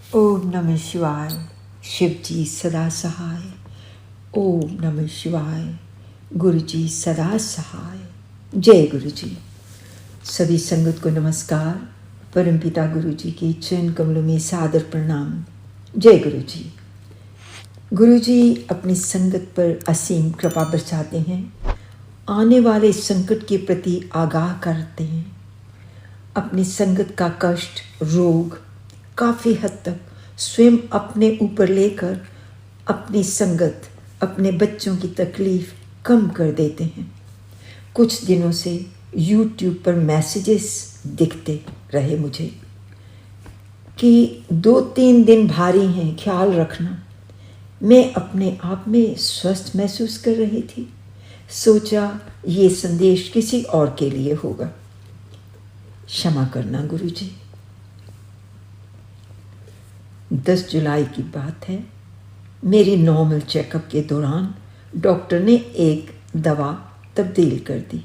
ओम नमः शिवाय। शिव जी सदा सहाय। ओम नमः शिवाय। गुरु जी सदा सहाय। जय गुरु जी। सभी संगत को नमस्कार। परमपिता गुरु जी के चरण कमलों में सादर प्रणाम। जय गुरु जी। गुरु जी अपनी संगत पर असीम कृपा बरसाते हैं, आने वाले संकट के प्रति आगाह करते हैं। अपनी संगत का कष्ट, रोग काफ़ी हद तक स्वयं अपने ऊपर लेकर अपनी संगत, अपने बच्चों की तकलीफ कम कर देते हैं। कुछ दिनों से YouTube पर मैसेजेस दिखते रहे मुझे कि 2-3 दिन भारी हैं, ख्याल रखना। मैं अपने आप में स्वस्थ महसूस कर रही थी। सोचा ये संदेश किसी और के लिए होगा। क्षमा करना गुरु जी। 10 जुलाई की बात है। मेरी नॉर्मल चेकअप के दौरान डॉक्टर ने एक दवा तब्दील कर दी।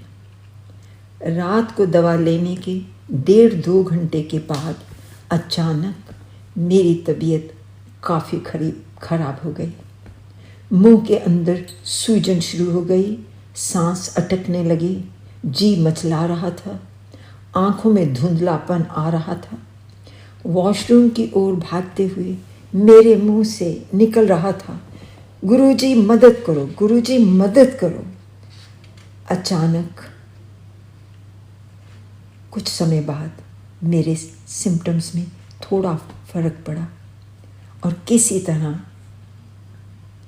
रात को दवा लेने के 1.5-2 घंटे के बाद अचानक मेरी तबीयत काफ़ी खराब हो गई। मुंह के अंदर सूजन शुरू हो गई, सांस अटकने लगी, जी मचला रहा था, आंखों में धुंधलापन आ रहा था। वॉशरूम की ओर भागते हुए मेरे मुंह से निकल रहा था, गुरुजी मदद करो, गुरुजी मदद करो। अचानक कुछ समय बाद मेरे सिम्टम्स में थोड़ा फर्क पड़ा और किसी तरह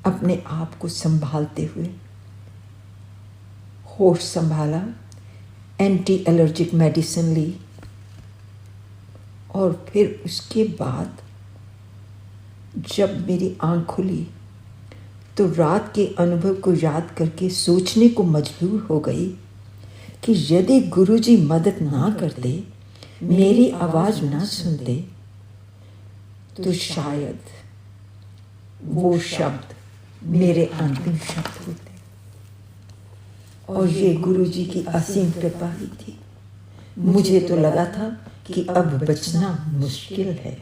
अपने आप को संभालते हुए होश संभाला, एंटी एलर्जिक मेडिसिन ली और फिर उसके बाद जब मेरी आँख खुली तो रात के अनुभव को याद करके सोचने को मजबूर हो गई कि यदि गुरुजी मदद ना करते, मेरी आवाज़ ना सुनते, तो शायद वो शब्द मेरे अंतिम शब्द होते। और ये गुरुजी की असीम कृपा ही थी। मुझे तो लगा था कि अब बचना मुश्किल है।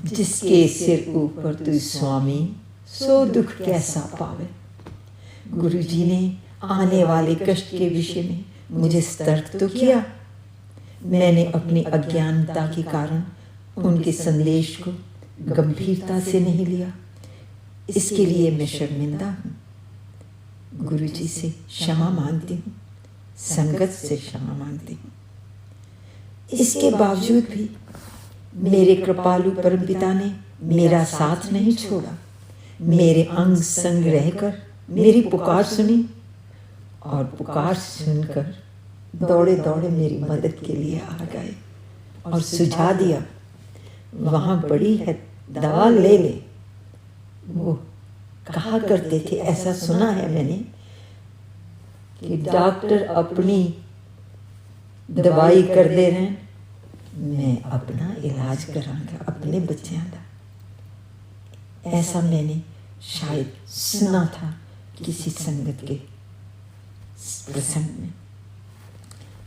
जिसके सिर ऊपर तू स्वामी, सो दुख कैसा पावे। गुरुजी ने आने वाले कष्ट के विषय में मुझे सतर्क तो किया। मैंने अपनी अज्ञानता के कारण उनके संदेश को गंभीरता से नहीं लिया। इसके लिए मैं शर्मिंदा हूँ। गुरुजी से क्षमा मांगती हूँ, संगत से क्षमा मांगती हूँ। इसके बावजूद भी मेरे कृपालु परमपिता ने मेरा साथ नहीं छोड़ा। मेरे अंग संग रहकर मेरी पुकार सुनी और पुकार सुनकर दौड़े दौड़े मेरी मदद के लिए आ गए और सुझा दिया, वहाँ बड़ी है, दवा ले ले। वो कहा करते थे, ऐसा सुना है मैंने, कि डॉक्टर अपनी दवाई कर दे रहे हैं, मैं अपना इलाज करांगा अपने बच्चों का। ऐसा मैंने शायद सुना था किसी संगत के प्रसंग में।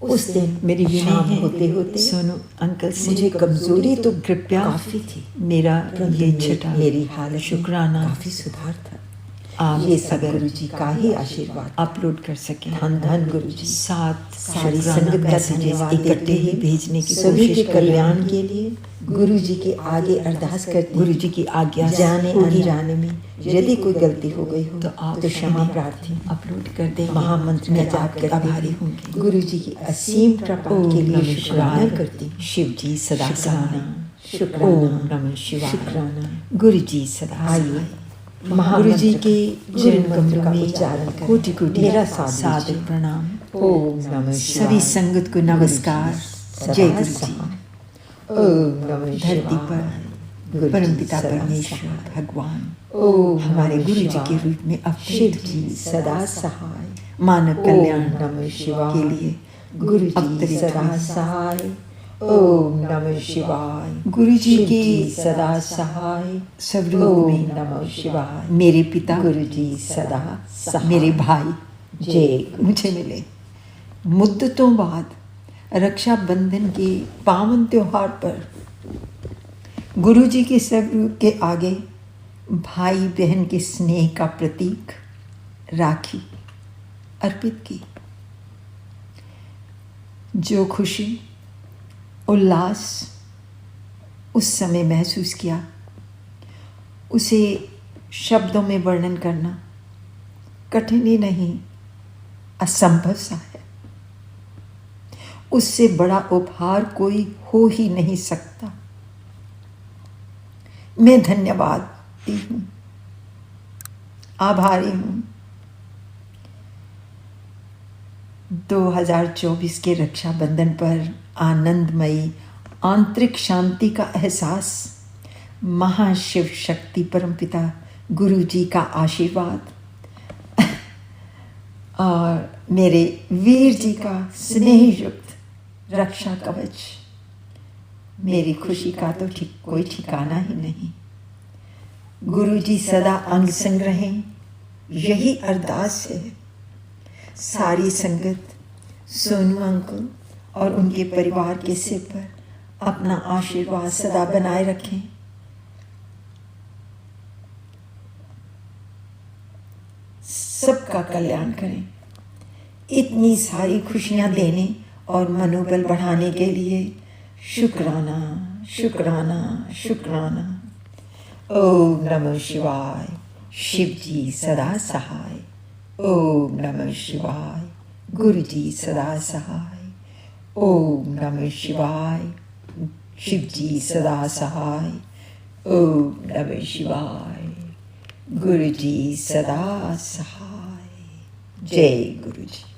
उस दिन मेरी शाम होते होते सोनू अंकल से मुझे कमजोरी तो कृपया काफ़ी थी। मेरा ये छठा मेरी हालत शुक्राना काफ़ी सुधार था। आप ये सब गुरुजी का ही आशीर्वाद अपलोड कर सकें। धन धन गुरुजी। सारी संगत मैसेजेस इकट्ठे ही भेजने की सभी के कल्याण के लिए गुरुजी के आगे अरदास करते। गुरुजी की आज्ञा जाने अनजाने में यदि कोई गलती हो गई हो तो आप तो क्षमा प्रार्थी अपलोड कर दें। महामंत्र में जाप कर आभारी होंगे। गुरुजी की असीम कृपा के लिए शुक्राना करती। शिव जी सदा शुक्राना। ओम नमः शिवाय। शुक्राना। गुरुजी सदा। आइए गुरु जी के चरण कमलों में उच्चारण कोटि कोटि मेरा सादर प्रणाम। ओम नमः शिवाय। सभी संगत को नमस्कार। जय गुरु जी। ओम नमः शिवाय। धरती पर परमपिता परमेश्वर भगवान हमारे गुरु जी के रूप में शिव जी सदा सहाय। मानव कल्याण नमः शिवाय के लिए गुरु जी सदा सहाय। ओम नमः शिवाय। गुरु जी की सदा सहाय। सब रूप में नमः शिवाय। मेरे पिता गुरु जी सदा सहाय। मेरे भाई जय मुझे मिले। मुद्दतों बाद रक्षाबंधन के पावन त्योहार पर गुरु जी के स्वरूप के आगे भाई बहन के स्नेह का प्रतीक राखी अर्पित की। जो खुशी उल्लास उस समय महसूस किया, उसे शब्दों में वर्णन करना कठिन ही नहीं, असंभव सा है। उससे बड़ा उपहार कोई हो ही नहीं सकता। मैं धन्यवाद दी हूं, आभारी हूं। 2024 के रक्षाबंधन पर आनंदमयी आंतरिक शांति का एहसास, महाशिव शक्ति परमपिता गुरु जी का आशीर्वाद और मेरे वीर जी का स्नेह युक्त रक्षा कवच, मेरी खुशी का तो कोई ठिकाना ही नहीं। गुरु जी सदा अंग संग रहें, यही अरदास है। सारी संगत सोनू अंकल और उनके परिवार के सिर पर अपना आशीर्वाद सदा बनाए रखें। सबका कल्याण करें। इतनी सारी खुशियां देने और मनोबल बढ़ाने के लिए शुक्राना शुक्राना शुक्राना। ओम नमः शिवाय। शिव जी सदा सहाय। ओम नमः शिवाय। गुरु जी सदा सहाय। ओम नमः शिवाय। शिव जी सदा सहाय। ओम नमः शिवाय। गुरु जी सदा सहाय। जय गुरु जी।